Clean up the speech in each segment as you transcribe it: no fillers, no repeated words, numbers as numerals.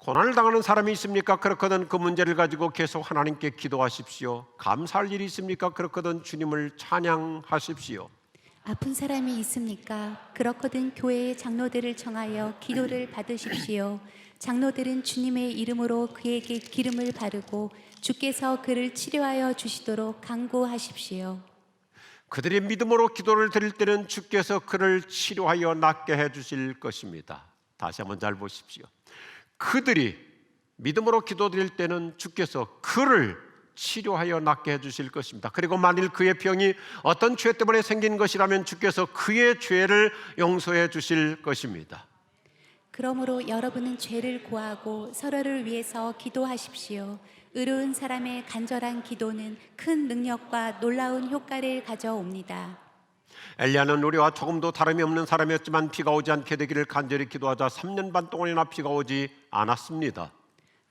고난을 당하는 사람이 있습니까? 그렇거든 그 문제를 가지고 계속 하나님께 기도하십시오. 감사할 일이 있습니까? 그렇거든 주님을 찬양하십시오. 아픈 사람이 있습니까? 그렇거든 교회의 장로들을 청하여 기도를 받으십시오. 장로들은 주님의 이름으로 그에게 기름을 바르고 주께서 그를 치료하여 주시도록 간구하십시오. 그들이 믿음으로 기도를 드릴 때는 주께서 그를 치료하여 낫게 해주실 것입니다. 다시 한번 잘 보십시오. 그들이 믿음으로 기도드릴 때는 주께서 그를 치료하여 낫게 해주실 것입니다. 그리고 만일 그의 병이 어떤 죄 때문에 생긴 것이라면 주께서 그의 죄를 용서해 주실 것입니다. 그러므로 여러분은 죄를 고하고 서로를 위해서 기도하십시오. 의로운 사람의 간절한 기도는 큰 능력과 놀라운 효과를 가져옵니다. 엘리야는 우리와 조금도 다름이 없는 사람이었지만 비가 오지 않게 되기를 간절히 기도하자 3년 반 동안이나 비가 오지 않았습니다.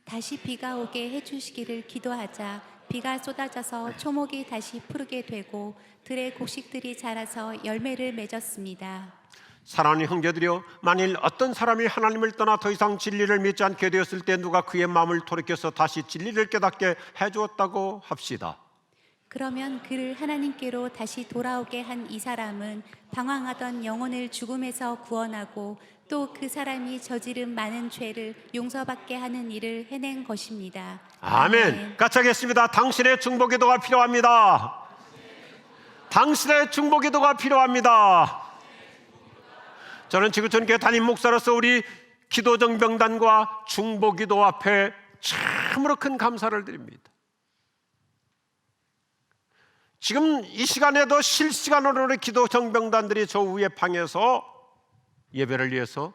다시 비가 오게 해주시기를 기도하자 비가 쏟아져서 초목이 다시 푸르게 되고 들의 곡식들이 자라서 열매를 맺었습니다. 사랑하는 형제들이여, 만일 어떤 사람이 하나님을 떠나 더 이상 진리를 믿지 않게 되었을 때 누가 그의 마음을 돌이켜서 다시 진리를 깨닫게 해주었다고 합시다. 그러면 그를 하나님께로 다시 돌아오게 한 이 사람은 방황하던 영혼을 죽음에서 구원하고 또 그 사람이 저지른 많은 죄를 용서받게 하는 일을 해낸 것입니다. 아멘. 같이 하겠습니다. 당신의 중보기도가 필요합니다. 당신의 중보기도가 필요합니다. 저는 지구촌교회 담임 목사로서 우리 기도정병단과 중보기도 앞에 참으로 큰 감사를 드립니다. 지금 이 시간에도 실시간으로 우리 기도정병단들이 저 위에 방에서 예배를 위해서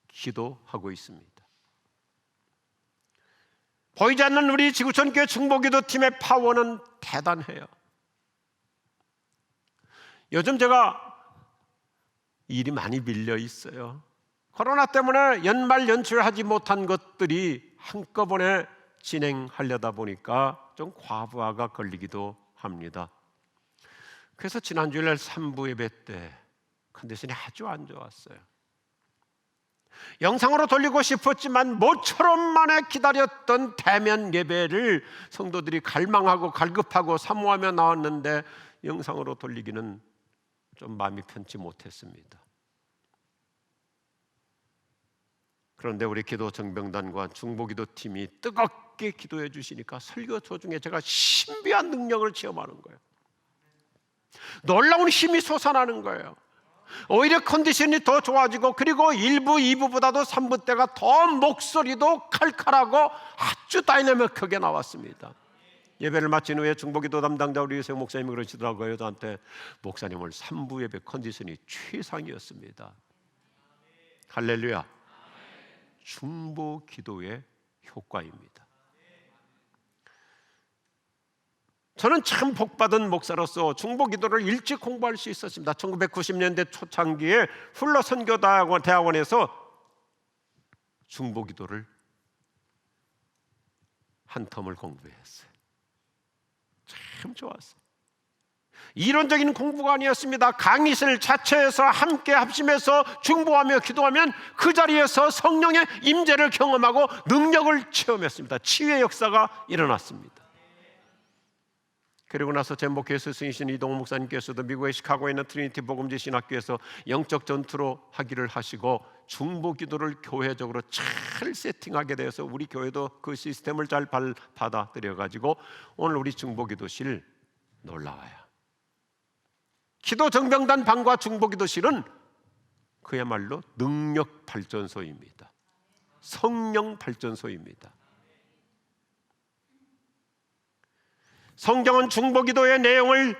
기도하고 있습니다. 보이지 않는 우리 지구촌교회 중보기도팀의 파워는 대단해요. 요즘 제가 일이 많이 밀려 있어요. 코로나 때문에 연말 연초하지 못한 것들이 한꺼번에 진행하려다 보니까 좀 과부하가 걸리기도 합니다. 그래서 지난주일 3부 예배 때 컨디션이 아주 안 좋았어요. 영상으로 돌리고 싶었지만 모처럼 만에 기다렸던 대면 예배를 성도들이 갈망하고 갈급하고 사모하며 나왔는데 영상으로 돌리기는 좀 마음이 편치 못했습니다. 그런데 우리 기도정병단과 중보기도팀이 뜨겁게 기도해 주시니까 설교 도중에 제가 신비한 능력을 체험하는 거예요. 놀라운 힘이 솟아나는 거예요. 오히려 컨디션이 더 좋아지고, 그리고 1부, 2부보다도 3부 때가 더 목소리도 칼칼하고 아주 다이내믹하게 나왔습니다. 예배를 마친 후에 중보기도 담당자 우리 유세용 목사님이 그러시더라고요. 저한테, 목사님 오늘 3부 예배 컨디션이 최상이었습니다. 할렐루야. 중보기도의 효과입니다. 저는 참 복받은 목사로서 중보기도를 일찍 공부할 수 있었습니다. 1990년대 초창기에 훌러 선교대학원에서 중보기도를 한 텀을 공부했어요. 참 좋았어요. 이론적인 공부가 아니었습니다. 강의실 자체에서 함께 합심해서 중보하며 기도하면 그 자리에서 성령의 임재를 경험하고 능력을 체험했습니다. 치유의 역사가 일어났습니다. 그리고 나서 제 목회 스승이신 이동호 목사님께서도 미국의 시카고에 있는 트리니티 복음지 신학교에서 영적 전투로 하기를 하시고 중보기도를 교회적으로 잘 세팅하게 되어서 우리 교회도 그 시스템을 잘 받아들여가지고 오늘 우리 중보기도실 놀라워요. 기도정병단 방과 중보기도실은 그야말로 능력 발전소입니다. 성령 발전소입니다. 성경은 중보기도의 내용을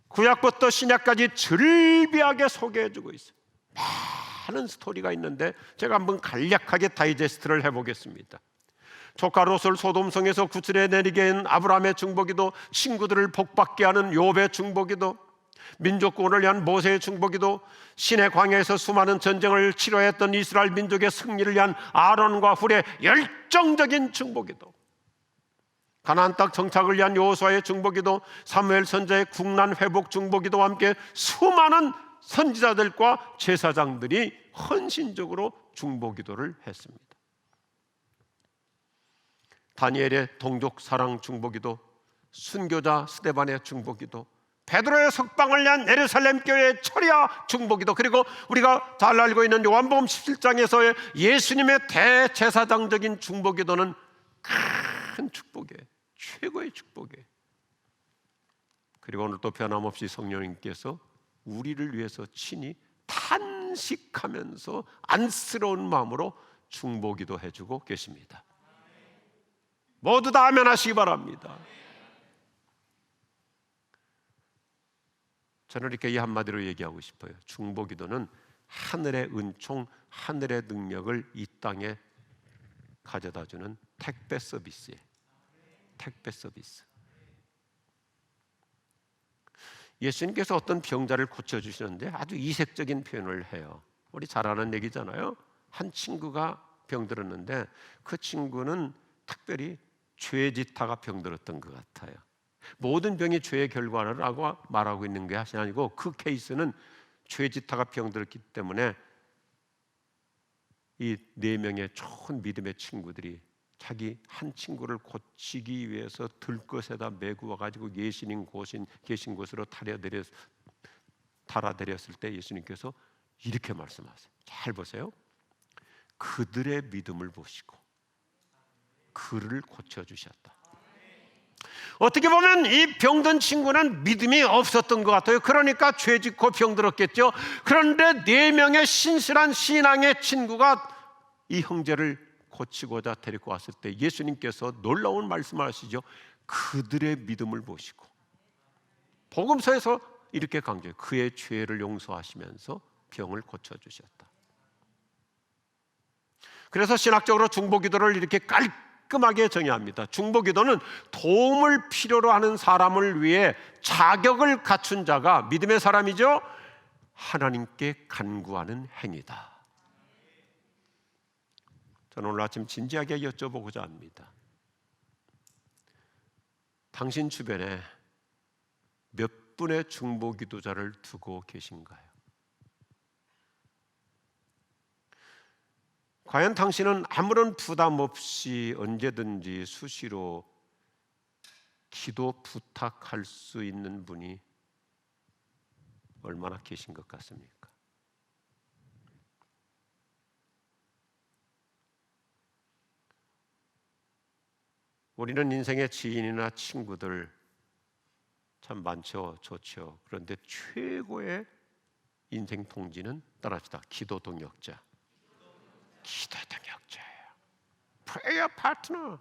구약부터 신약까지 즐비하게 소개해주고 있어요. 많은 스토리가 있는데 제가 한번 간략하게 다이제스트를 해보겠습니다. 조카 롯을 소돔성에서 구출해 내리게 한 아브라함의 중보기도, 친구들을 복받게 하는 욥의 중보기도, 민족 구원을 위한 모세의 중보기도, 신의 광야에서 수많은 전쟁을 치러했던 이스라엘 민족의 승리를 위한 아론과 훌의 열정적인 중보기도, 가나안 땅 정착을 위한 여호수아의 중보기도, 사무엘 선지자의 국난 회복 중보기도와 함께 수많은 선지자들과 제사장들이 헌신적으로 중보기도를 했습니다. 다니엘의 동족 사랑 중보기도, 순교자 스데반의 중보기도, 베드로의 석방을 위한 예루살렘 교회의 철야 중보기도, 그리고 우리가 잘 알고 있는 요한복음 17장에서의 예수님의 대제사장적인 중보기도는 큰 축복이에요. 최고의 축복이에요. 그리고 오늘 또 변함없이 성령님께서 우리를 위해서 친히 탄식하면서 안쓰러운 마음으로 중보기도 해주고 계십니다. 모두 다 아멘 하시기 바랍니다. 저는 이렇게 이 한마디로 얘기하고 싶어요. 중보기도는 하늘의 은총, 하늘의 능력을 이 땅에 가져다주는 택배 서비스예요. 택배 서비스. 예수님께서 어떤 병자를 고쳐주시는데 아주 이색적인 표현을 해요. 우리 잘 아는 얘기잖아요. 한 친구가 병들었는데 그 친구는 특별히 죄짓다가 병들었던 것 같아요. 모든 병이 죄의 결과라고 말하고 있는 게 아니고 그 케이스는 죄짓다가 병들었기 때문에 이 4명의 좋은 믿음의 친구들이 자기 한 친구를 고치기 위해서 들것에다 메고 와가지고 예수님 계신 곳으로 달아드렸을 때 예수님께서 이렇게 말씀하세요. 잘 보세요. 그들의 믿음을 보시고 그를 고쳐주셨다. 어떻게 보면 이 병든 친구는 믿음이 없었던 것 같아요. 그러니까 죄짓고 병들었겠죠. 그런데 4명의 신실한 신앙의 친구가 이 형제를 고치고자 데리고 왔을 때 예수님께서 놀라운 말씀을 하시죠. 그들의 믿음을 보시고, 복음서에서 이렇게 강조해요. 그의 죄를 용서하시면서 병을 고쳐주셨다. 그래서 신학적으로 중보기도를 이렇게 깔끔하게 정의합니다. 중보기도는 도움을 필요로 하는 사람을 위해 자격을 갖춘 자가, 믿음의 사람이죠, 하나님께 간구하는 행위다. 저는 오늘 아침 진지하게 여쭤보고자 합니다. 당신 주변에 몇 분의 중보기도자를 두고 계신가요? 과연 당신은 아무런 부담 없이 언제든지 수시로 기도 부탁할 수 있는 분이 얼마나 계신 것 같습니까? 우리는 인생의 지인이나 친구들 참 많죠, 좋죠. 그런데 최고의 인생 동지는 따라합시다. 기도 동역자. 기도 동역자예요. 프레이어 파트너.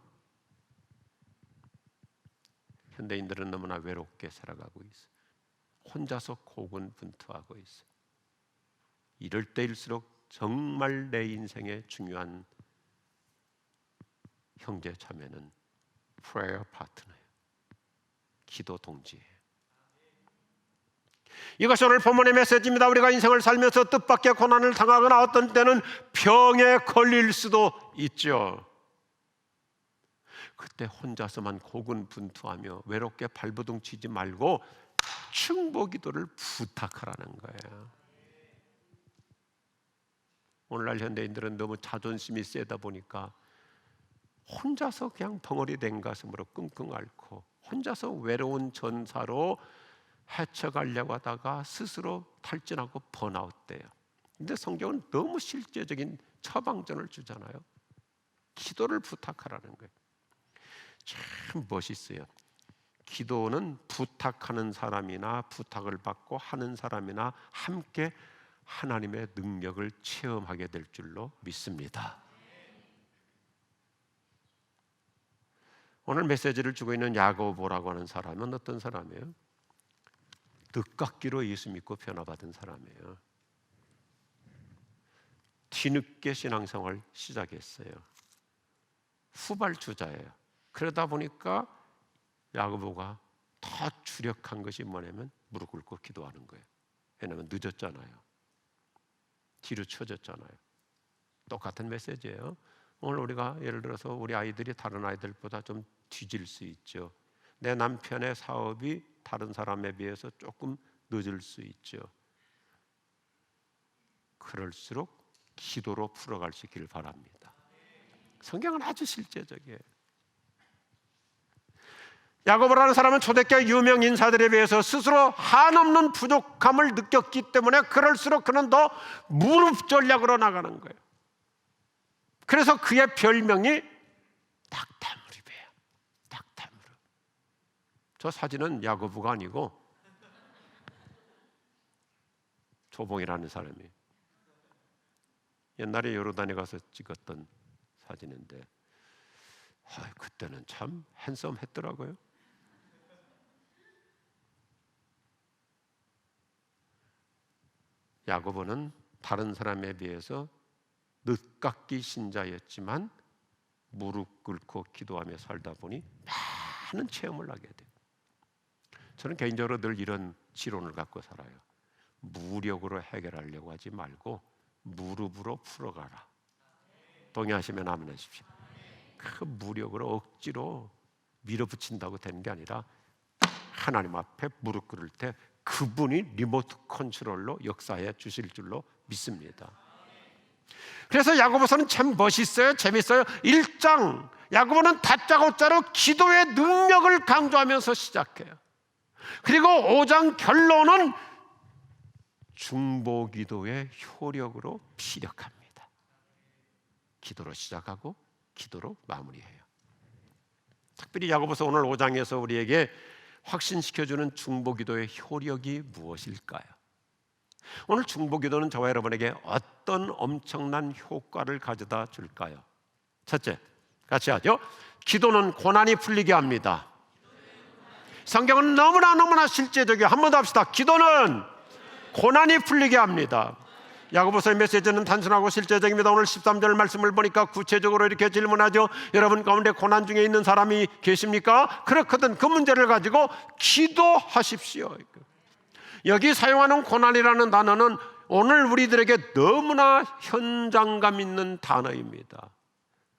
현대인들은 너무나 외롭게 살아가고 있어. 혼자서 고군분투하고 있어. 이럴 때일수록 정말 내 인생의 중요한 형제 자매는 프레이어 파트너예요. 기도 동지예요. 이것이 오늘 본문의 메시지입니다. 우리가 인생을 살면서 뜻밖의 고난을 당하거나 어떤 때는 병에 걸릴 수도 있죠. 그때 혼자서만 고군분투하며 외롭게 발버둥 치지 말고 중보기도를 부탁하라는 거예요. 오늘날 현대인들은 너무 자존심이 세다 보니까 혼자서 그냥 벙어리 된 가슴으로 끙끙 앓고 혼자서 외로운 전사로 헤쳐가려고 하다가 스스로 탈진하고 번아웃돼요. 근데 성경은 너무 실제적인 처방전을 주잖아요. 기도를 부탁하라는 거예요. 참 멋있어요. 기도는 부탁하는 사람이나 부탁을 받고 하는 사람이나 함께 하나님의 능력을 체험하게 될 줄로 믿습니다. 오늘 메시지를 주고 있는 야고보라고 하는 사람은 어떤 사람이에요? 늦깎이로 예수 믿고 변화받은 사람이에요. 뒤늦게 신앙생활 시작했어요. 후발주자예요. 그러다 보니까 야고보가 더 주력한 것이 뭐냐면 무릎 꿇고 기도하는 거예요. 왜냐하면 늦었잖아요. 뒤로 쳐졌잖아요. 똑같은 메시지예요. 오늘 우리가 예를 들어서 우리 아이들이 다른 아이들보다 좀 뒤질 수 있죠. 내 남편의 사업이 다른 사람에 비해서 조금 늦을 수 있죠. 그럴수록 기도로 풀어갈 수 있기를 바랍니다. 성경은 아주 실제적이에요. 야고보라는 사람은 초대교회 유명 인사들에 비해서 스스로 한없는 부족함을 느꼈기 때문에 그럴수록 그는 더 무릎 전략으로 나가는 거예요. 그래서 그의 별명이 낙타무릎이에요. 낙타무릎. 저 사진은 야고보가 아니고 조봉이라는 사람이 옛날에 요르단에 가서 찍었던 사진인데 그때는 참 핸섬했더라고요. 야고보는 다른 사람에 비해서 늦깎이 신자였지만 무릎 꿇고 기도하며 살다 보니 많은 체험을 하게 돼요. 저는 개인적으로 늘 이런 지론을 갖고 살아요. 무력으로 해결하려고 하지 말고 무릎으로 풀어가라. 동의하시면 아멘 하십시오. 그 무력으로 억지로 밀어붙인다고 되는 게 아니라 하나님 앞에 무릎 꿇을 때 그분이 리모트 컨트롤로 역사해 주실 줄로 믿습니다. 그래서 야고보서는 참 멋있어요. 재밌어요. 1장 야고보는 다짜고짜로 기도의 능력을 강조하면서 시작해요. 그리고 5장 결론은 중보기도의 효력으로 피력합니다. 기도로 시작하고 기도로 마무리해요. 특별히 야고보서 오늘 5장에서 우리에게 확신시켜주는 중보기도의 효력이 무엇일까요? 오늘 중보기도는 저와 여러분에게 어떤 엄청난 효과를 가져다 줄까요? 첫째, 같이 하죠. 기도는 고난이 풀리게 합니다. 성경은 너무나 실제적이에요. 한 번 더 합시다. 기도는 고난이 풀리게 합니다. 야고보서의 메시지는 단순하고 실제적입니다. 오늘 13절 말씀을 보니까 구체적으로 이렇게 질문하죠. 여러분 가운데 고난 중에 있는 사람이 계십니까? 그렇거든 그 문제를 가지고 기도하십시오. 여기 사용하는 고난이라는 단어는 오늘 우리들에게 너무나 현장감 있는 단어입니다.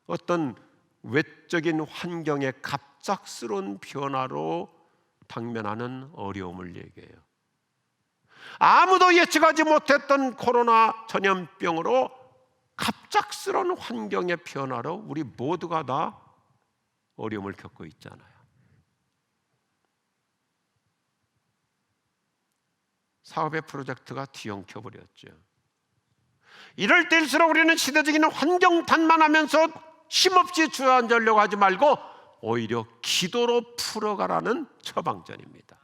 어떤 외적인 환경의 갑작스러운 변화로 당면하는 어려움을 얘기해요. 아무도 예측하지 못했던 코로나 전염병으로 갑작스러운 환경의 변화로 우리 모두가 다 어려움을 겪고 있잖아요. 사업의 프로젝트가 뒤엉켜 버렸죠. 이럴 때일수록 우리는 시대적인 환경 탓만하면서 힘없이 주저앉으려고 하지 말고 오히려 기도로 풀어가라는 처방전입니다.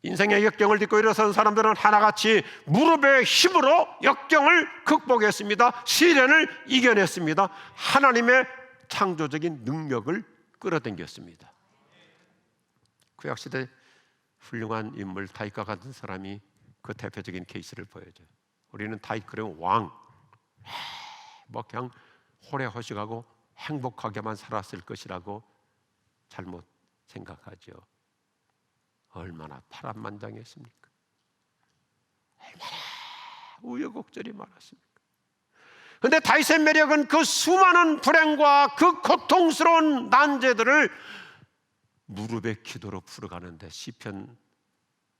인생의 역경을 딛고 일어선 사람들은 하나같이 무릎의 힘으로 역경을 극복했습니다. 시련을 이겨냈습니다. 하나님의 창조적인 능력을 끌어당겼습니다. 구약시대 훌륭한 인물 다윗과 같은 사람이 그 대표적인 케이스를 보여줘요. 우리는 다윗 그런 왕, 그냥 호래호식하고 행복하게만 살았을 것이라고 잘못 생각하죠. 얼마나 파란만장했습니까? 얼마나 우여곡절이 많았습니까? 그런데 다윗의 매력은 그 수많은 불행과 그 고통스러운 난제들을 무릎의 기도로 풀어가는데 시편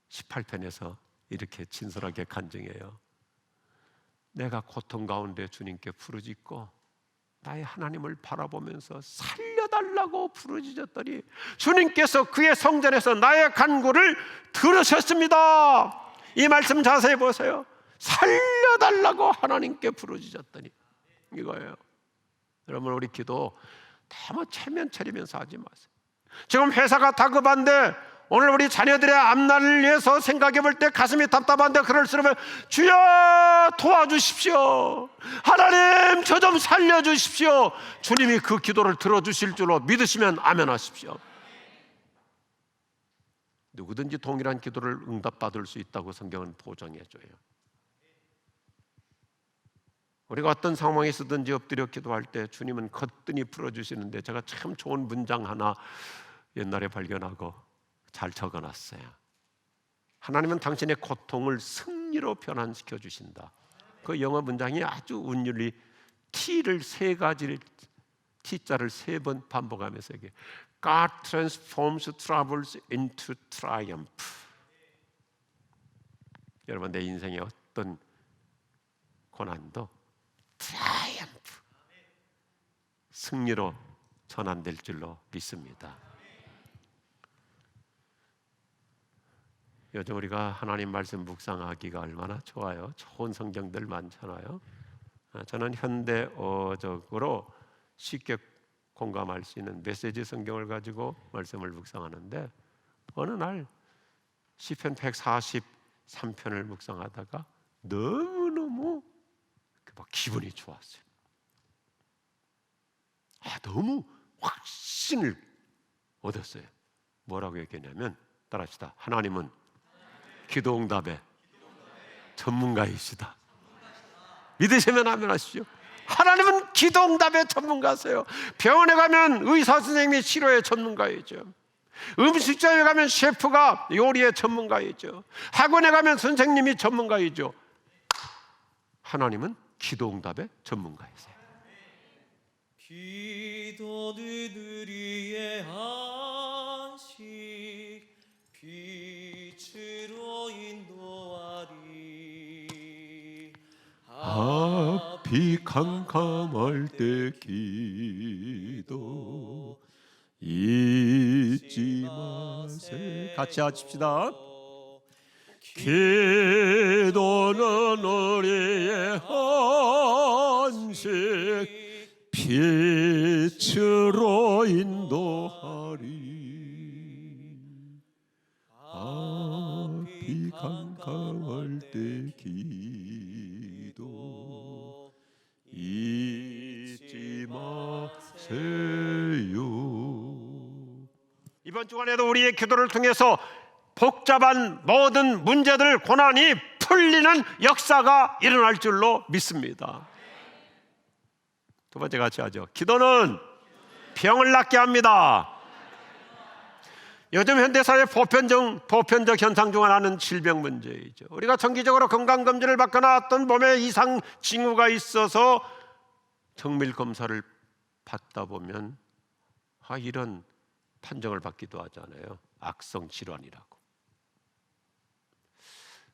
18편에서 이렇게 진솔하게 간증해요. 내가 고통 가운데 주님께 부르짖고 나의 하나님을 바라보면서 살려달라고 부르짖었더니 주님께서 그의 성전에서 나의 간구를 들으셨습니다. 이 말씀 자세히 보세요. 살려달라고 하나님께 부르짖었더니 이거예요. 여러분 우리 기도 다만 체면 차리면서 하지 마세요. 지금 회사가 다급한데 오늘 우리 자녀들의 앞날을 위해서 생각해 볼 때 가슴이 답답한데 그럴수록 주여 도와주십시오. 하나님 저 좀 살려주십시오. 주님이 그 기도를 들어주실 줄로 믿으시면 아멘 하십시오. 누구든지 동일한 기도를 응답받을 수 있다고 성경은 보장해줘요. 우리가 어떤 상황에 있든지 엎드려 기도할 때 주님은 거뜬히 풀어주시는데 제가 참 좋은 문장 하나 옛날에 발견하고 잘 적어놨어요. 하나님은 당신의 고통을 승리로 변환시켜 주신다. 그 영어 문장이 아주 운율이 T를 세 가지를 T자를 세 번 반복하면서 이게 God transforms troubles into triumph. 여러분 내 인생의 어떤 고난도 triumph 승리로 전환될 줄로 믿습니다. 요즘 우리가 하나님 말씀 묵상하기가 얼마나 좋아요. 좋은 성경들 많잖아요. 저는 현대어적으로 쉽게 공감할 수 있는 메시지 성경을 가지고 말씀을 묵상하는데, 어느 날 시편 143편을 묵상하다가 너무너무 막 기분이 좋았어요. 너무 확신을 얻었어요. 뭐라고 얘기했냐면, 따라합시다. 하나님은 기도응답의 전문가이시다. 믿으시면 아멘 하십시오. 하나님은 기도응답의 전문가세요. 병원에 가면 의사 선생님이 치료의 전문가이죠. 음식점에 가면 셰프가 요리의 전문가이죠. 학원에 가면 선생님이 전문가이죠. 하나님은 기도응답의 전문가이세요. 기도는 우리의 안식 빛으로 인도하리. 앞이 캄캄할 때 기도 잊지 마세. 같이 하십시다. 기도는 우리의 안식 빛으로 인도하리. 앞이 캄캄할 때 기도 잊지 마세요. 이번 주간에도 우리의 기도를 통해서 복잡한 모든 문제들, 고난이 풀리는 역사가 일어날 줄로 믿습니다. 두 번째 같이 하죠. 기도는 병을 낫게 합니다. 요즘 현대사회 보편적 현상 중 하나는 질병 문제이죠. 우리가 정기적으로 건강검진을 받거나 어떤 몸에 이상 징후가 있어서 정밀검사를 받다 보면 이런 판정을 받기도 하잖아요. 악성 질환이라고.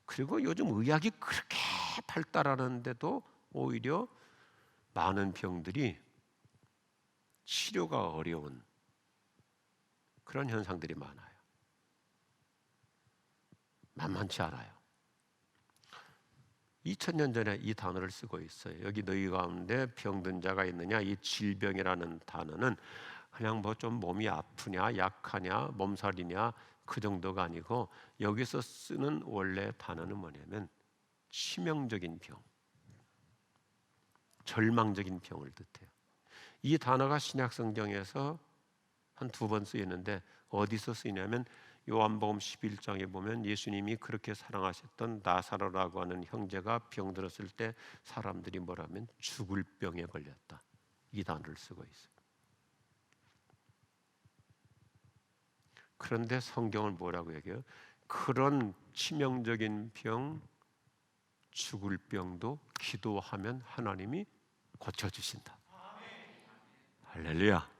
그리고 요즘 의학이 그렇게 발달하는데도 오히려 많은 병들이 치료가 어려운 그런 현상들이 많아요. 만만치 않아요. 2000년 전에 이 단어를 쓰고 있어요. 여기 너희 가운데 병든 자가 있느냐? 이 질병이라는 단어는 그냥 뭐 좀 몸이 아프냐, 약하냐, 몸살이냐 그 정도가 아니고, 여기서 쓰는 원래 단어는 뭐냐면 치명적인 병, 절망적인 병을 뜻해요. 이 단어가 신약 성경에서 한 2번 쓰이는데, 어디서 쓰이냐면 요한복음 11장에 보면 예수님이 그렇게 사랑하셨던 나사로라고 하는 형제가 병들었을 때 사람들이 뭐라면 죽을 병에 걸렸다, 이 단어를 쓰고 있어요. 그런데 성경은 뭐라고 얘기해요? 그런 치명적인 병, 죽을 병도 기도하면 하나님이 고쳐주신다. 할렐루야.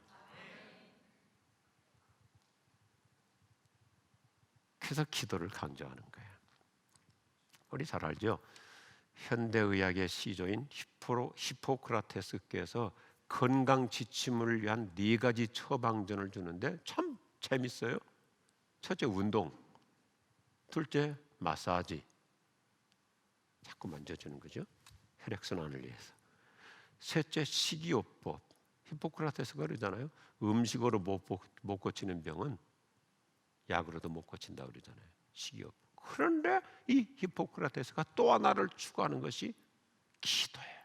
그래서 기도를 강조하는 거예요. 우리 잘 알죠? 현대의학의 시조인 히포크라테스께서 건강 지침을 위한 4가지 처방전을 주는데 참 재밌어요. 첫째, 운동. 둘째, 마사지. 자꾸 만져주는 거죠. 혈액순환을 위해서. 셋째, 식이요법. 히포크라테스가 그러잖아요. 음식으로 못 고치는 병은 약으로도 못 고친다 그러잖아요. 식이요법. 그런데 이 히포크라테스가 또 하나를 추구하는 것이 기도예요.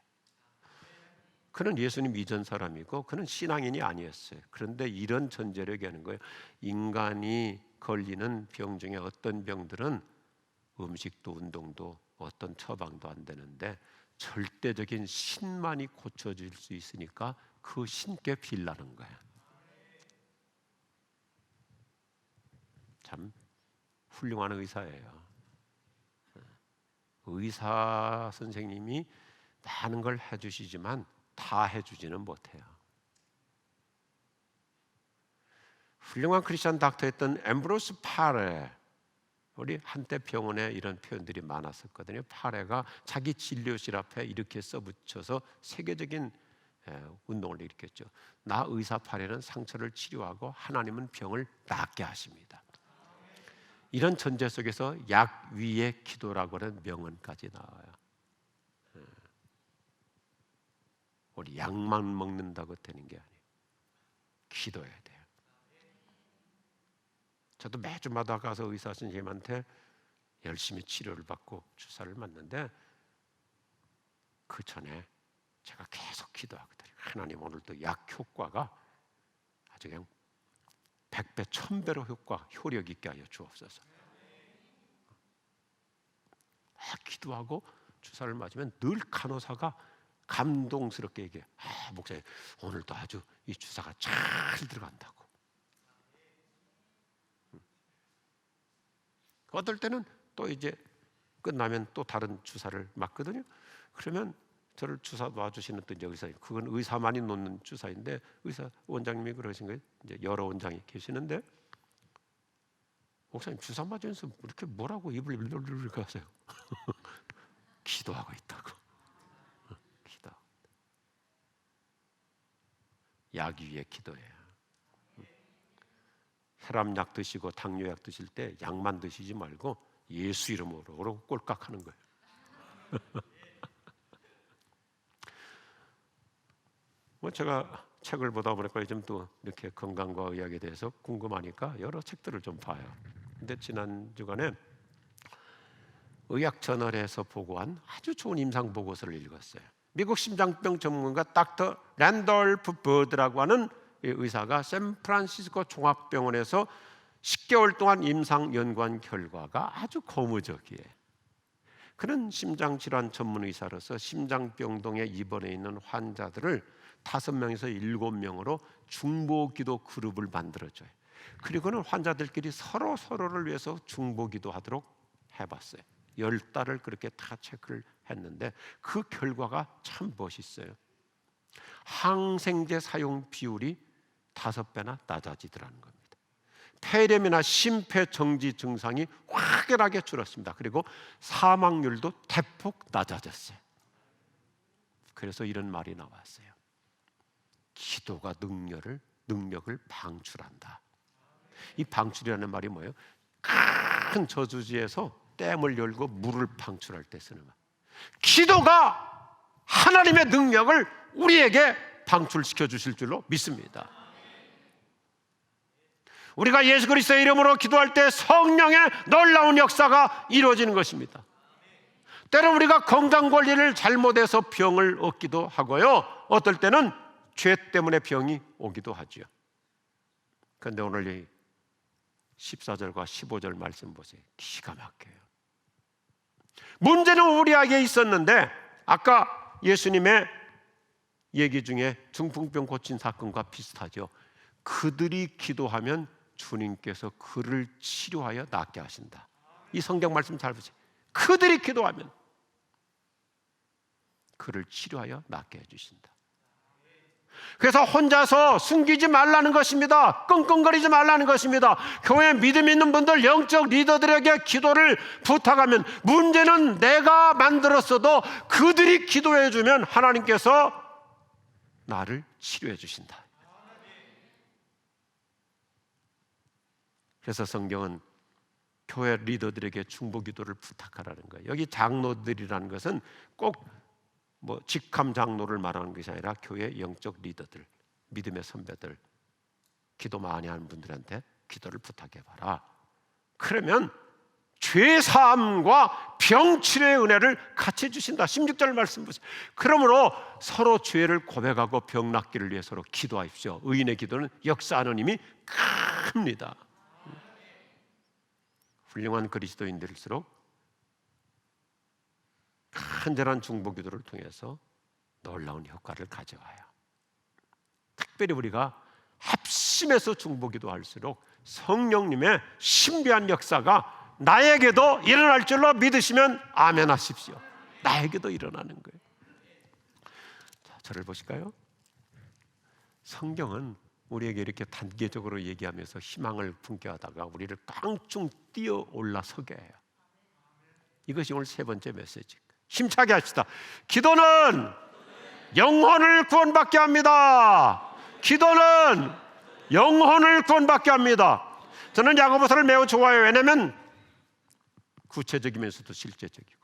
그는 예수님 이전 사람이고 그는 신앙인이 아니었어요. 그런데 이런 전제를 얘기하는 거예요. 인간이 걸리는 병 중에 어떤 병들은 음식도 운동도 어떤 처방도 안 되는데 절대적인 신만이 고쳐줄 수 있으니까 그 신께 빌라는 거야. 참 훌륭한 의사예요. 의사 선생님이 많은 걸 해주시지만 다 해주지는 못해요. 훌륭한 크리스천 닥터였던 앰브로스 파레, 우리 한때 병원에 이런 표현들이 많았었거든요. 파레가 자기 진료실 앞에 이렇게 써붙여서 세계적인 운동을 일으켰죠. 나 의사 팔에는 상처를 치료하고 하나님은 병을 낫게 하십니다. 이런 전제 속에서 약 위의 기도라고 하는 명언까지 나와요. 우리 약만 먹는다고 되는 게 아니에요. 기도해야 돼요. 저도 매주마다 가서 의사 선생님한테 열심히 치료를 받고 주사를 맞는데 그 전에 제가 계속 기도하거든요. 하나님, 오늘도 약 효과가 아주 그냥 100배, 1000배로 효력 있게 하여 주옵소서. 기도하고 주사를 맞으면 늘 간호사가 감동스럽게 얘기해요. 목사님, 오늘도 아주 이 주사가 잘 들어간다고. 어떨 때는 또 이제 끝나면 또 다른 주사를 맞거든요. 그러면 저를 주사 놔주시는 또 이제 의사님, 그건 의사만이 놓는 주사인데 의사 원장님이 그러신 거예요. 이제 여러 원장이 계시는데, 목사님 주사 맞으면서 이렇게 뭐라고 입을 이렇게 하세요? 기도하고 있다고. 기도. 약 위에 기도해요. 혈압약 드시고 당뇨약 드실 때 약만 드시지 말고 예수 이름으로 그러고 꼴깍하는 거예요. 제가 책을 보다 보니까 요즘 또 이렇게 건강과 의학에 대해서 궁금하니까 여러 책들을 좀 봐요. 근데 지난 주간에 의학저널에서 보고한 아주 좋은 임상 보고서를 읽었어요. 미국 심장병 전문가 닥터 랜돌프 버드라고 하는 의사가 샌프란시스코 종합병원에서 10개월 동안 임상 연구한 결과가 아주 고무적이에요. 그는 심장질환 전문 의사로서 심장병동에 입원해 있는 환자들을 5명에서 7명으로 중보기도 그룹을 만들어줘요. 그리고는 환자들끼리 서로를 위해서 중보기도 하도록 해봤어요. 10달을 그렇게 다 체크를 했는데 그 결과가 참 멋있어요. 항생제 사용 비율이 5배나 낮아지더라는 겁니다. 폐렴이나 심폐정지 증상이 확연하게 줄었습니다. 그리고 사망률도 대폭 낮아졌어요. 그래서 이런 말이 나왔어요. 기도가 능력을 방출한다. 이 방출이라는 말이 뭐예요? 큰 저수지에서 댐을 열고 물을 방출할 때 쓰는 말. 기도가 하나님의 능력을 우리에게 방출시켜 주실 줄로 믿습니다. 우리가 예수 그리스도의 이름으로 기도할 때 성령의 놀라운 역사가 이루어지는 것입니다. 때로 우리가 건강관리를 잘못해서 병을 얻기도 하고요, 어떨 때는 죄 때문에 병이 오기도 하죠. 그런데 오늘 이 14절과 15절 말씀 보세요. 기가 막혀요. 문제는 우리에게 있었는데 아까 예수님의 얘기 중에 중풍병 고친 사건과 비슷하죠. 그들이 기도하면 주님께서 그를 치료하여 낫게 하신다. 이 성경 말씀 잘 보세요. 그들이 기도하면 그를 치료하여 낫게 해주신다. 그래서 혼자서 숨기지 말라는 것입니다. 끙끙거리지 말라는 것입니다. 교회 믿음 있는 분들, 영적 리더들에게 기도를 부탁하면, 문제는 내가 만들었어도 그들이 기도해 주면 하나님께서 나를 치료해 주신다. 그래서 성경은 교회 리더들에게 중보기도를 부탁하라는 거예요. 여기 장로들이라는 것은 꼭 직함 장로를 말하는 것이 아니라 교회 영적 리더들, 믿음의 선배들, 기도 많이 하는 분들한테 기도를 부탁해봐라. 그러면 죄사함과 병치료의 은혜를 같이 주신다. 16절 말씀 보세요. 그러므로 서로 죄를 고백하고 병 낫기를 위해 서로 기도하십시오. 의인의 기도는 역사하는 힘이 큽니다. 훌륭한 그리스도인들일수록 간절한 중보기도를 통해서 놀라운 효과를 가져와요. 특별히 우리가 합심해서 중보기도할수록 성령님의 신비한 역사가 나에게도 일어날 줄로 믿으시면 아멘 하십시오. 나에게도 일어나는 거예요. 자, 저를 보실까요? 성경은 우리에게 이렇게 단계적으로 얘기하면서 희망을 품게 하다가 우리를 깡충 뛰어 올라서게 해요. 이것이 오늘 세 번째 메시지. 힘차게 합시다. 기도는 영혼을 구원받게 합니다. 기도는 영혼을 구원받게 합니다. 저는 야고보서를 매우 좋아해요. 왜냐하면 구체적이면서도 실제적이고,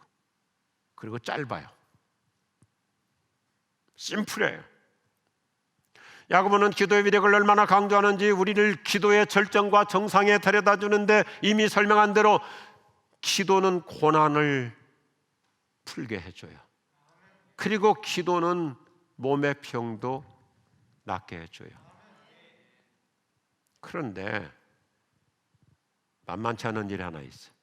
그리고 짧아요. 심플해요. 야고보는 기도의 위력을 얼마나 강조하는지 우리를 기도의 절정과 정상에 데려다 주는데, 이미 설명한 대로 기도는 고난을 풀게 해줘요. 그리고 기도는 몸의 병도 낫게 해줘요. 그런데 만만치 않은 일이 하나 있어요.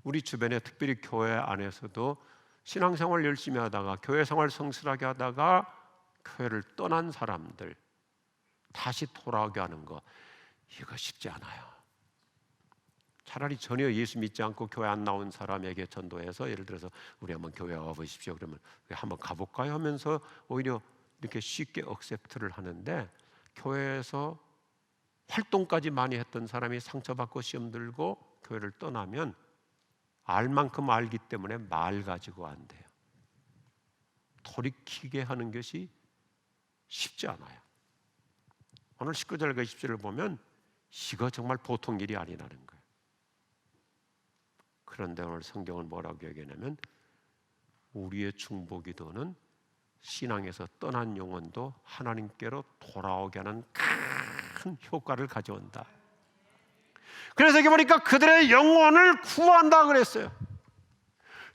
우리 주변에, 특별히 교회 안에서도 신앙생활 열심히 하다가, 교회 생활 성실하게 하다가 교회를 떠난 사람들 다시 돌아오게 하는 거, 이거 쉽지 않아요. 차라리 전혀 예수 믿지 않고 교회 안 나온 사람에게 전도해서, 예를 들어서 우리 한번 교회 와보십시오 그러면 한번 가볼까요 하면서 오히려 이렇게 쉽게 억셉트를 하는데, 교회에서 활동까지 많이 했던 사람이 상처받고 시험 들고 교회를 떠나면 알 만큼 알기 때문에 말 가지고 안 돼요. 돌이키게 하는 것이 쉽지 않아요. 오늘 19절과 20절을 보면 이거 정말 보통 일이 아니라는 거예요. 그런데 오늘 성경은 뭐라고 얘기하냐면, 우리의 중보기도는 신앙에서 떠난 영혼도 하나님께로 돌아오게 하는 큰 효과를 가져온다. 그래서 여기 보니까 그들의 영혼을 구한다 그랬어요.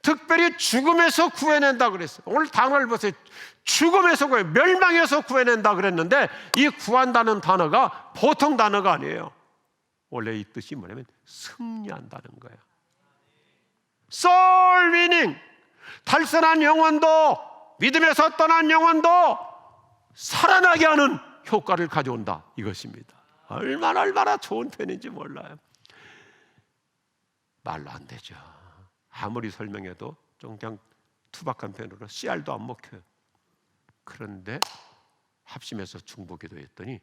특별히 죽음에서 구해낸다 그랬어요. 오늘 단어를 보세요. 죽음에서 구해, 멸망에서 구해낸다 그랬는데, 이 구한다는 단어가 보통 단어가 아니에요. 원래 이 뜻이 뭐냐면 승리한다는 거예요. soul winning, 탈선한 영혼도, 믿음에서 떠난 영혼도 살아나게 하는 효과를 가져온다, 이것입니다. 얼마나 좋은 표현인지 몰라요. 말로 안 되죠. 아무리 설명해도 좀 그냥 투박한 표현으로 씨알도 안 먹혀요. 그런데 합심해서 중보기도 했더니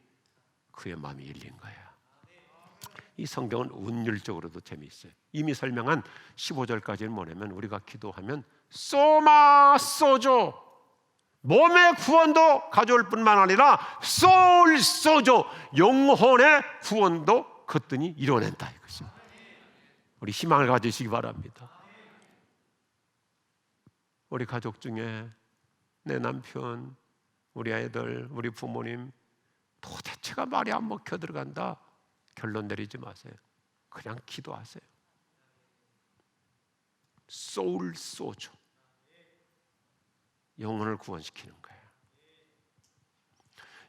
그의 마음이 열린 거예요. 이 성경은 운율적으로도 재미있어요. 이미 설명한 15절까지는 뭐냐면, 우리가 기도하면 소마 소조, 몸의 구원도 가져올 뿐만 아니라 소울 소조, 영혼의 구원도 그것들이 이뤄낸다, 이것입니다. 우리 희망을 가지시기 바랍니다. 우리 가족 중에 내 남편, 우리 아이들, 우리 부모님 도대체가 말이 안 먹혀 들어간다, 결론 내리지 마세요. 그냥 기도하세요. 소울 소조, 영혼을 구원시키는 거예요.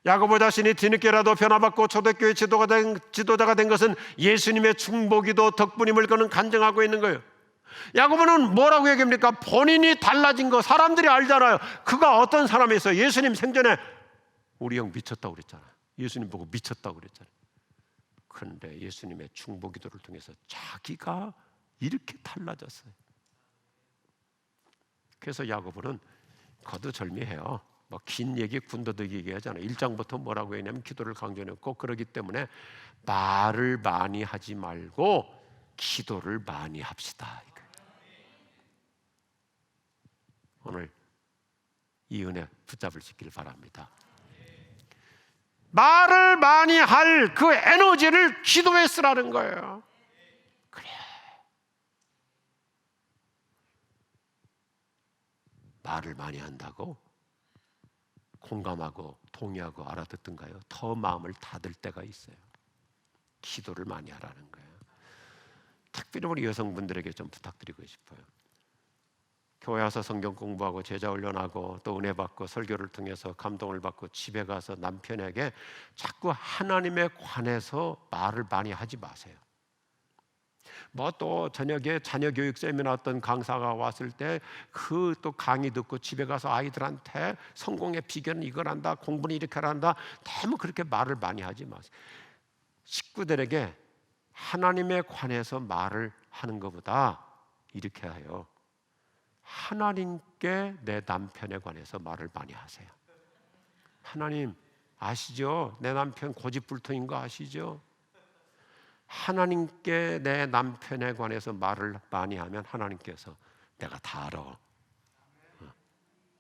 야고보 자신이 뒤늦게라도 변화받고 초대교회 지도자가 된 것은 예수님의 중보기도 덕분임을 그는 간증하고 있는 거예요. 야고보는 뭐라고 얘기합니까? 본인이 달라진 거 사람들이 알잖아요. 그가 어떤 사람이었어요? 예수님 생전에 우리 형 미쳤다고 그랬잖아요. 예수님 보고 미쳤다고 그랬잖아요. 그런데 예수님의 중보기도를 통해서 자기가 이렇게 달라졌어요. 그래서 야고보는 거두절미해요. 뭐 긴 얘기 군더더기 얘기하잖아요. 1장부터 뭐라고 했냐면 기도를 강조했고, 그러기 때문에 말을 많이 하지 말고 기도를 많이 합시다. 오늘 이 은혜 붙잡을 수 있기를 바랍니다. 말을 많이 할 그 에너지를 기도에 쓰라는 거예요. 그래, 말을 많이 한다고 공감하고 동의하고 알아듣던가요? 더 마음을 닫을 때가 있어요. 기도를 많이 하라는 거예요. 특별히 우리 여성분들에게 좀 부탁드리고 싶어요. 교회 와서 성경 공부하고 제자 훈련하고 또 은혜 받고 설교를 통해서 감동을 받고 집에 가서 남편에게 자꾸 하나님에 관해서 말을 많이 하지 마세요. 뭐 또 저녁에 자녀 교육 세미나 어떤 강사가 왔을 때 그 또 강의 듣고 집에 가서 아이들한테 성공의 비결은 이거란다, 공부는 이렇게 한다, 너무 그렇게 말을 많이 하지 마세요. 식구들에게 하나님에 관해서 말을 하는 것보다 이렇게 해요. 하나님께 내 남편에 관해서 말을 많이 하세요. 하나님 아시죠? 내 남편 고집불통인 거 아시죠? 하나님께 내 남편에 관해서 말을 많이 하면 하나님께서 내가 다 알아,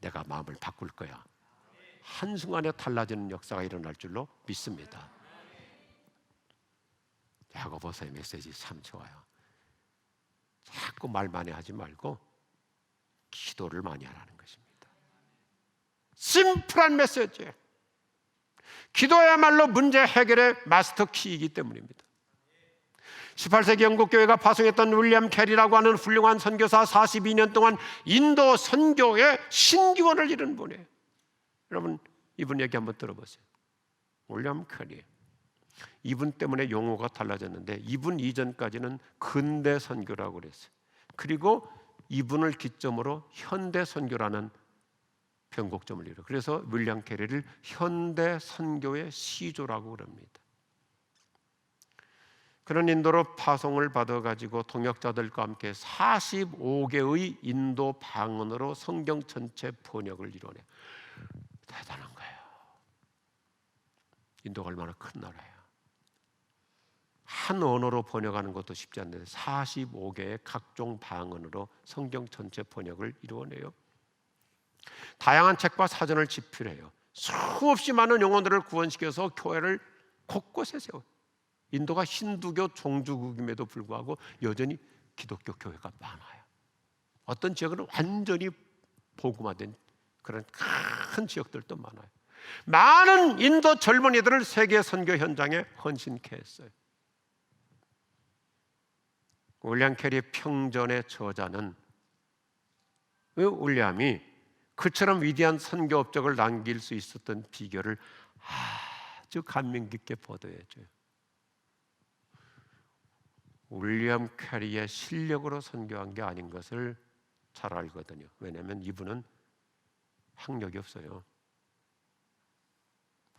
내가 마음을 바꿀 거야, 한순간에 달라지는 역사가 일어날 줄로 믿습니다. 야고보서의 메시지 참 좋아요. 자꾸 말 많이 하지 말고 기도를 많이 하라는 것입니다. 심플한 메시지예요. 기도야말로 문제 해결의 마스터 키이기 때문입니다. 18세기 영국 교회가 파송했던 윌리엄 캐리라고 하는 훌륭한 선교사, 42년 동안 인도 선교의 신기원을 이룬 분이에요. 여러분, 이분 얘기 한번 들어보세요. 윌리엄 캐리. 이분 때문에 용어가 달라졌는데, 이분 이전까지는 근대 선교라고 그랬어요. 그리고 이분을 기점으로 현대 선교라는 변곡점을 이뤄. 그래서 윌리엄 캐리를 현대 선교의 시조라고 그럽니다. 그런 인도로 파송을 받아가지고 동역자들과 함께 45개의 인도 방언으로 성경 전체 번역을 이뤄내. 대단한 거예요. 인도가 얼마나 큰 나라예요. 한 언어로 번역하는 것도 쉽지 않는데 45개의 각종 방언으로 성경 전체 번역을 이루어내요. 다양한 책과 사전을 집필해요. 수없이 많은 영혼들을 구원시켜서 교회를 곳곳에 세워요. 인도가 힌두교 종주국임에도 불구하고 여전히 기독교 교회가 많아요. 어떤 지역은 완전히 복음화된 그런 큰 지역들도 많아요. 많은 인도 젊은이들을 세계 선교 현장에 헌신케 했어요. 윌리엄 캐리 평전의 저자는 윌리엄이 그처럼 위대한 선교 업적을 남길 수 있었던 비결을 아주 감명 깊게 보도해줘요. 윌리엄 캐리의 실력으로 선교한 게 아닌 것을 잘 알거든요. 왜냐하면 이분은 학력이 없어요.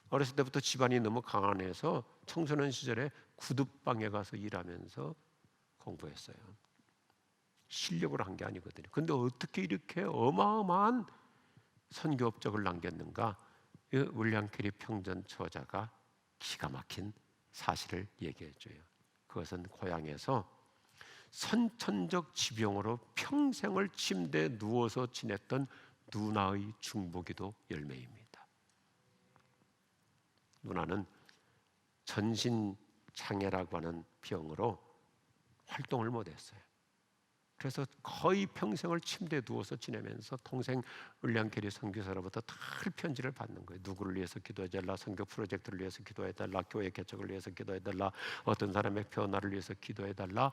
어렸을 때부터 집안이 너무 가난해서 청소년 시절에 구두방에 가서 일하면서 공부했어요. 실력으로 한 게 아니거든요. 그런데 어떻게 이렇게 어마어마한 선교 업적을 남겼는가? 윌리엄 캐리 평전 저자가 기가 막힌 사실을 얘기해줘요. 그것은 고향에서 선천적 지병으로 평생을 침대에 누워서 지냈던 누나의 중보기도 열매입니다. 누나는 전신장애라고 하는 병으로 활동을 못했어요. 그래서 거의 평생을 침대에 누워서 지내면서 동생 윌리엄 캐리 선교사로부터 늘 편지를 받는 거예요. 누구를 위해서 기도해달라, 선교 프로젝트를 위해서 기도해달라, 교회 개척을 위해서 기도해달라, 어떤 사람의 변화를 위해서 기도해달라.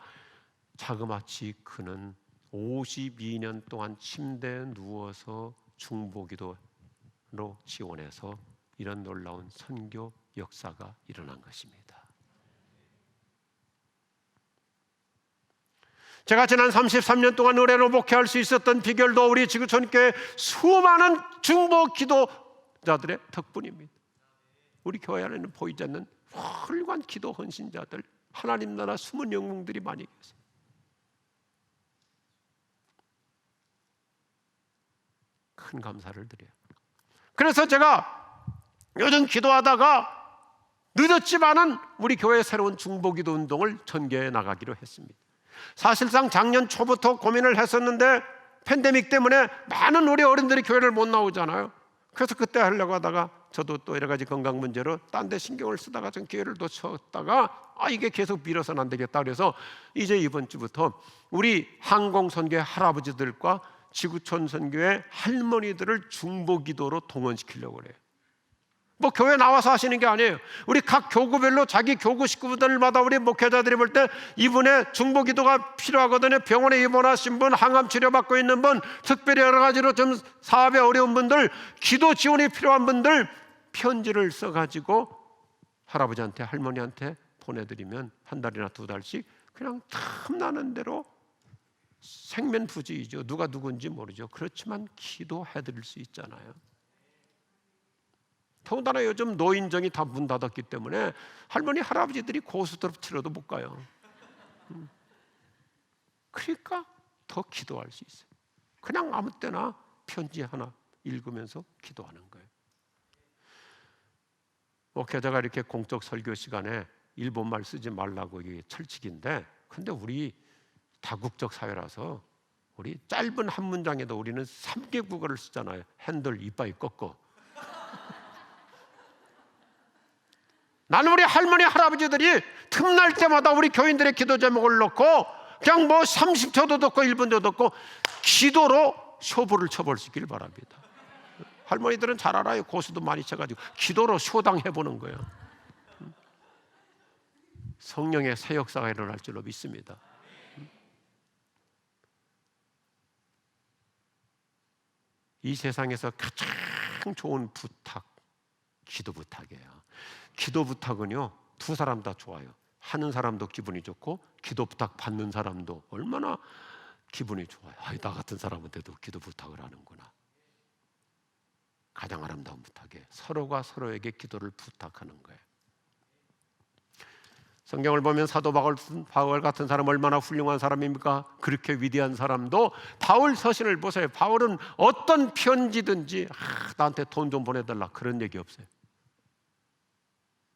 자그마치 그는 52년 동안 침대에 누워서 중보기도로 지원해서 이런 놀라운 선교 역사가 일어난 것입니다. 제가 지난 33년 동안 의뢰로 목회할 수 있었던 비결도 우리 지구촌교회 수많은 중보 기도자들의 덕분입니다. 우리 교회 안에는 보이지 않는 훌륭한 기도 헌신자들, 하나님 나라 숨은 영웅들이 많이 계세요. 큰 감사를 드려요. 그래서 제가 요즘 기도하다가 늦었지만은 우리 교회의 새로운 중보기도 운동을 전개해 나가기로 했습니다. 사실상 작년 초부터 고민을 했었는데 팬데믹 때문에 많은 우리 어른들이 교회를 못 나오잖아요. 그래서 그때 하려고 하다가 저도 또 여러 가지 건강 문제로 딴 데 신경을 쓰다가 좀 기회를 놓쳤다가 이게 계속 미뤄서는 안 되겠다. 그래서 이제 이번 주부터 우리 항공선교의 할아버지들과 지구촌 선교의 할머니들을 중보기도로 동원시키려고 그래요. 뭐 교회 나와서 하시는 게 아니에요. 우리 각 교구별로 자기 교구 식구들마다 우리 목회자들이 볼 때 이분의 중보기도가 필요하거든요. 병원에 입원하신 분, 항암 치료받고 있는 분, 특별히 여러 가지로 좀 사업에 어려운 분들, 기도 지원이 필요한 분들 편지를 써가지고 할아버지한테 할머니한테 보내드리면 한 달이나 두 달씩 그냥 탐나는 대로 생면부지이죠. 누가 누군지 모르죠. 그렇지만 기도해드릴 수 있잖아요. 더군다나 요즘 노인정이 다 문 닫았기 때문에 할머니 할아버지들이 고스톱 치러도 못 가요. 그러니까 더 기도할 수 있어요. 그냥 아무 때나 편지 하나 읽으면서 기도하는 거예요. 목회자가 이렇게 공적 설교 시간에 일본말 쓰지 말라고 이게 철칙인데, 근데 우리 다국적 사회라서 우리 짧은 한 문장에도 우리는 3개 국어를 쓰잖아요. 핸들 이빠이 꺾고 나는 우리 할머니 할아버지들이 틈날 때마다 우리 교인들의 기도 제목을 넣고 그냥 뭐 30초도 듣고 1분도 듣고 기도로 쇼부를 쳐볼 수 있길 바랍니다. 할머니들은 잘 알아요. 고수도 많이 쳐가지고 기도로 쇼당 해보는 거예요. 성령의 새 역사가 일어날 줄로 믿습니다. 이 세상에서 가장 좋은 부탁, 기도 부탁이에요. 기도 부탁은요, 두 사람 다 좋아요. 하는 사람도 기분이 좋고 기도 부탁 받는 사람도 얼마나 기분이 좋아요. 나 같은 사람한테도 기도 부탁을 하는구나. 가장 아름다운 부탁이에요. 서로가 서로에게 기도를 부탁하는 거예요. 성경을 보면 사도 바울 같은 사람 얼마나 훌륭한 사람입니까? 그렇게 위대한 사람도 바울 서신을 보세요. 바울은 어떤 편지든지 나한테 돈 좀 보내달라 그런 얘기 없어요.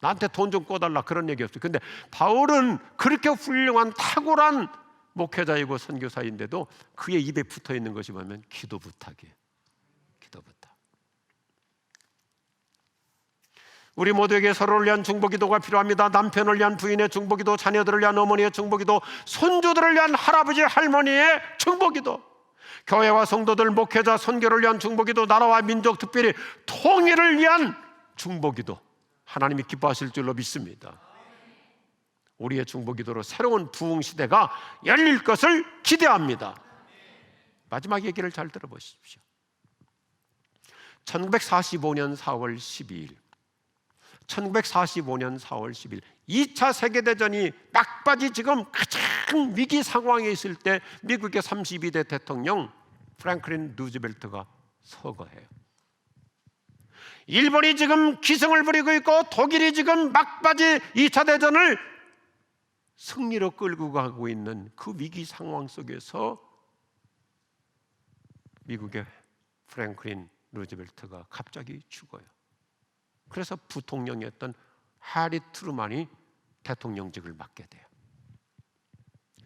나한테 돈 좀 꿔달라 그런 얘기 없어요. 근데 바울은 그렇게 훌륭한 탁월한 목회자이고 선교사인데도 그의 입에 붙어 있는 것이 뭐냐면 기도 부탁이에요. 기도 부탁. 우리 모두에게 서로를 위한 중보기도가 필요합니다. 남편을 위한 부인의 중보기도, 자녀들을 위한 어머니의 중보기도, 손주들을 위한 할아버지 할머니의 중보기도, 교회와 성도들, 목회자, 선교를 위한 중보기도, 나라와 민족, 특별히 통일을 위한 중보기도 하나님이 기뻐하실 줄로 믿습니다. 우리의 중보기도로 새로운 부흥시대가 열릴 것을 기대합니다. 마지막 얘기를 잘 들어보십시오. 1945년 4월 12일 1945년 4월 10일 2차 세계대전이 막바지 지금 가장 위기 상황에 있을 때 미국의 32대 대통령 프랭클린 루즈벨트가 서거해요. 일본이 지금 기승을 부리고 있고 독일이 지금 막바지 2차 대전을 승리로 끌고 가고 있는 그 위기 상황 속에서 미국의 프랭클린 루즈벨트가 갑자기 죽어요. 그래서 부통령이었던 해리 트루만이 대통령직을 맡게 돼요.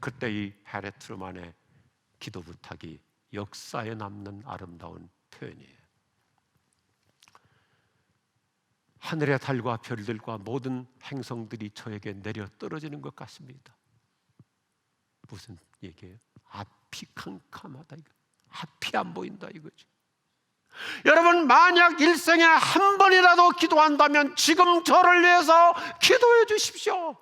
그때 이 해리 트루만의 기도 부탁이 역사에 남는 아름다운 표현이에요. 하늘의 달과 별들과 모든 행성들이 저에게 내려 떨어지는 것 같습니다. 무슨 얘기예요? 앞이 캄캄하다 이거. 앞이 안 보인다 이거죠. 여러분, 만약 일생에 한 번이라도 기도한다면 지금 저를 위해서 기도해 주십시오.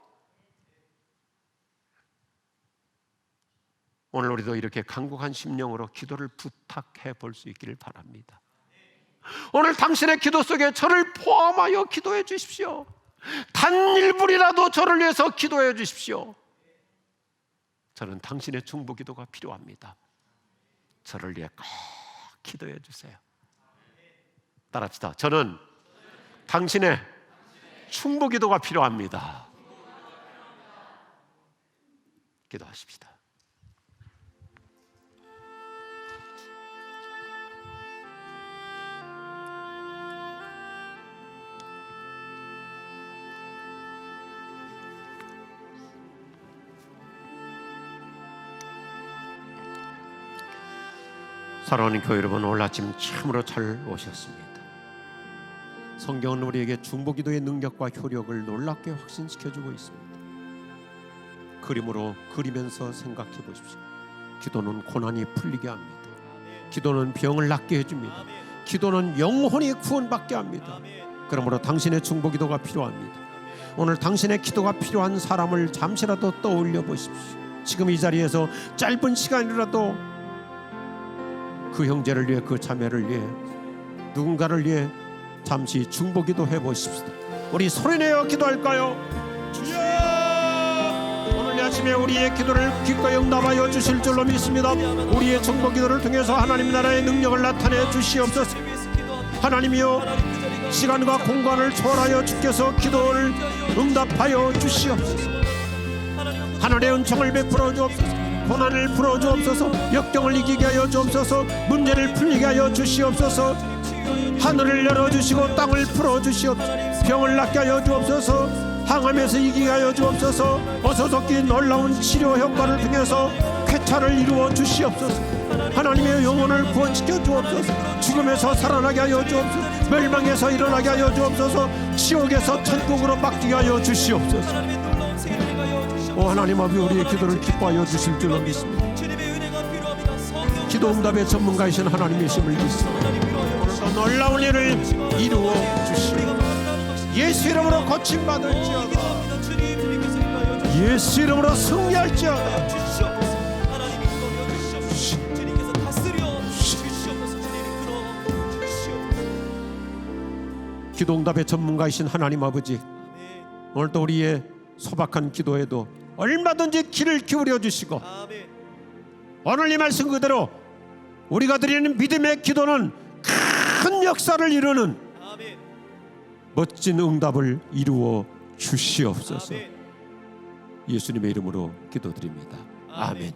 오늘 우리도 이렇게 간곡한 심령으로 기도를 부탁해 볼 수 있기를 바랍니다. 오늘 당신의 기도 속에 저를 포함하여 기도해 주십시오. 단 1분이라도 저를 위해서 기도해 주십시오. 저는 당신의 중보기도가 필요합니다. 저를 위해 꼭 기도해 주세요. 따라합시다. 저는 당신의 중보기도가 필요합니다. 기도하십시다. 사랑하는 교회 여러분, 오늘 아침 참으로 잘 오셨습니다. 성경은 우리에게 중보기도의 능력과 효력을 놀랍게 확신시켜주고 있습니다. 그림으로 그리면서 생각해 보십시오. 기도는 고난이 풀리게 합니다. 기도는 병을 낫게 해줍니다. 기도는 영혼이 구원받게 합니다. 그러므로 당신의 중보기도가 필요합니다. 오늘 당신의 기도가 필요한 사람을 잠시라도 떠올려 보십시오. 지금 이 자리에서 짧은 시간이라도 그 형제를 위해, 그 자매를 위해, 누군가를 위해 잠시 중보기도 해보십시다. 우리 소리내어 기도할까요? 주여, 오늘 아침에 우리의 기도를 기꺼이 응답하여 주실 줄로 믿습니다. 우리의 중보기도를 통해서 하나님 나라의 능력을 나타내 주시옵소서. 하나님이여, 시간과 공간을 초월하여 주께서 기도를 응답하여 주시옵소서. 하늘의 은총을 베풀어 주옵소서. 고난을 풀어주옵소서. 역경을 이기게 하여 주옵소서. 문제를 풀리게 하여 주시옵소서. 하늘을 열어주시고 땅을 풀어주시옵소서. 병을 낫게 하여 주옵소서. 항암에서 이기게 하여 주옵소서. 어서 섞인 놀라운 치료 효과를 통해서 쾌차를 이루어 주시옵소서. 하나님의 영혼을 구원시켜 주옵소서. 죽음에서 살아나게 하여 주옵소서. 멸망에서 일어나게 하여 주옵소서. 지옥에서 천국으로 바뀌게 하여 주시옵소서. 오 하나님 아버지, 우리의 기도를 기뻐하여 주실 줄로 믿습니다. 기도응답의 전문가이신 하나님이심을 믿습니다. 오늘도 놀라운 일을 이루어 주시옵소서. 예수 이름으로 고침받을지어다. 예수 이름으로 승리할지어다. 기도응답의 전문가이신 하나님 아버지, 오늘도 우리의 소박한 기도에도 얼마든지 귀를 기울여 주시고, 오늘 이 말씀 그대로 우리가 드리는 믿음의 기도는 큰 역사를 이루는 멋진 응답을 이루어 주시옵소서. 예수님의 이름으로 기도드립니다. 아멘.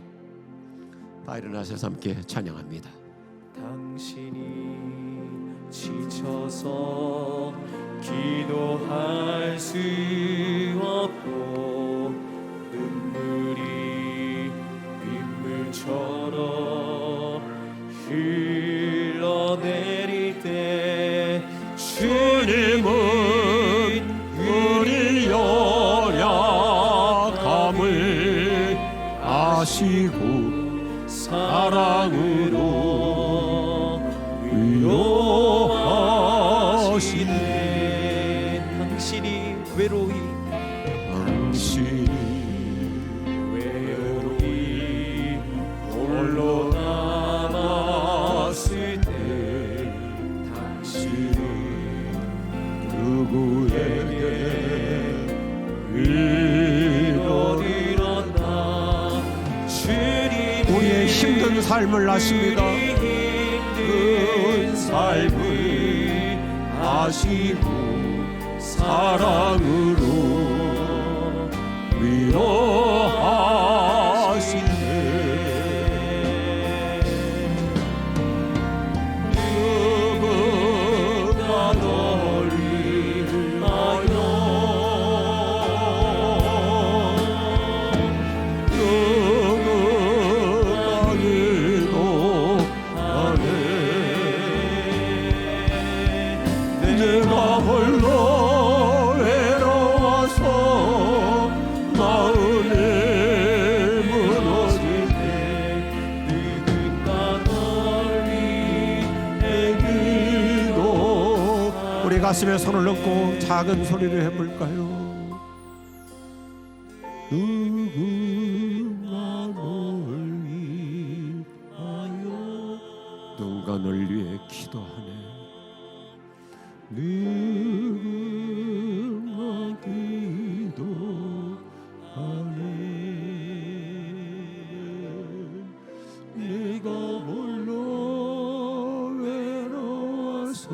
다 일어나셔서 함께 찬양합니다. 당신이 지쳐서 기도할 수 없고 눈물이 빗물처럼 흘러내릴 때 주님은 우리 연약함을 아시고 사랑으로 위로하시네. 당신이 외로이 홀로 남았을 때 당신은 누구에게 위로드렸나. 주님이 우리의 힘든 삶을 아십니다. 힘든 삶을 아시고 사랑으로 위로하시네. 누구가 널 위하여 누구가 기도하네. 내가 홀로 외로워서 마음이 무너질 때 누군가 널 위해 기도. 우리 가슴에 손을 얹고 작은 소리를 해볼까요? 누군가 널 위하여 누군가 널 위해 기도하네. 누군가 기도하네. 내가 홀로 외로워서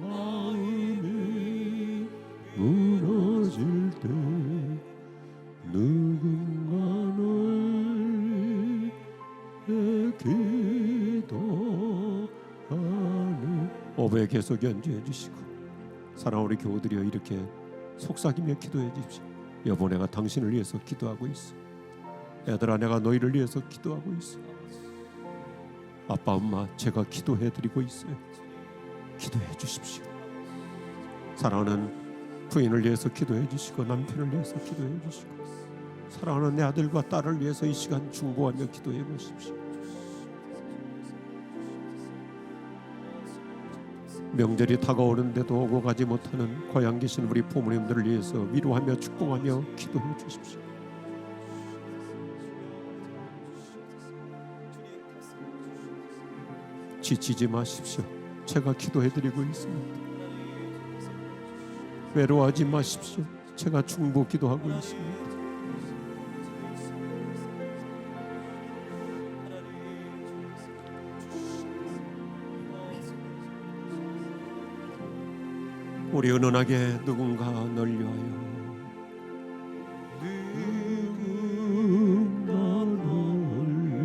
마음이 무너질 때 누군가 널 위해 기도하네. 오후에 계속 연주해 주시고, 사랑하는 우리 교우들이여 이렇게 속삭이며 기도해 주십시오. 여보, 내가 당신을 위해서 기도하고 있어. 애들아, 내가 너희를 위해서 기도하고 있어. 아빠, 엄마, 제가 기도해 드리고 있어요. 기도해 주십시오. 사랑하는 부인을 위해서 기도해 주시고, 남편을 위해서 기도해 주시고, 사랑하는 내 아들과 딸을 위해서 이 시간 중보하며 기도해 보십시오. 명절이 다가오는데도 오고 가지 못하는 고향 계신 우리 부모님들을 위해서 위로하며 축복하며 기도해 주십시오. 지치지 마십시오. 제가 기도해 드리고 있습니다. 외로워하지 마십시오. 제가 중보 기도하고 있습니다. 우리 은은하게 누군가 널 위하여 누군가 널 위하여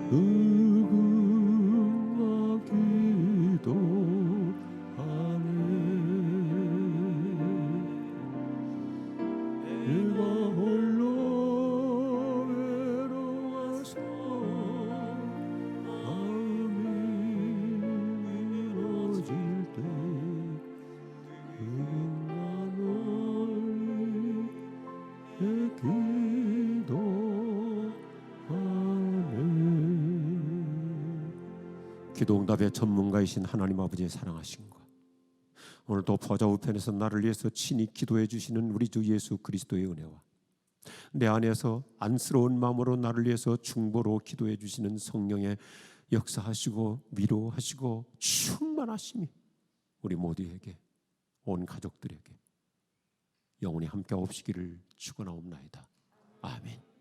누군가 기도하네. 내가 홀로 외로워서 마음이 미뤄질 때 누군가 널 기도 응답의 전문가이신 하나님 아버지의 사랑하심과 오늘도 보좌 우편에서 나를 위해서 친히 기도해 주시는 우리 주 예수 그리스도의 은혜와 내 안에서 안쓰러운 마음으로 나를 위해서 중보로 기도해 주시는 성령의 역사하시고 위로하시고 충만하심이 우리 모두에게 온 가족들에게 영원히 함께 없으기를 축원하옵나이다. 아멘.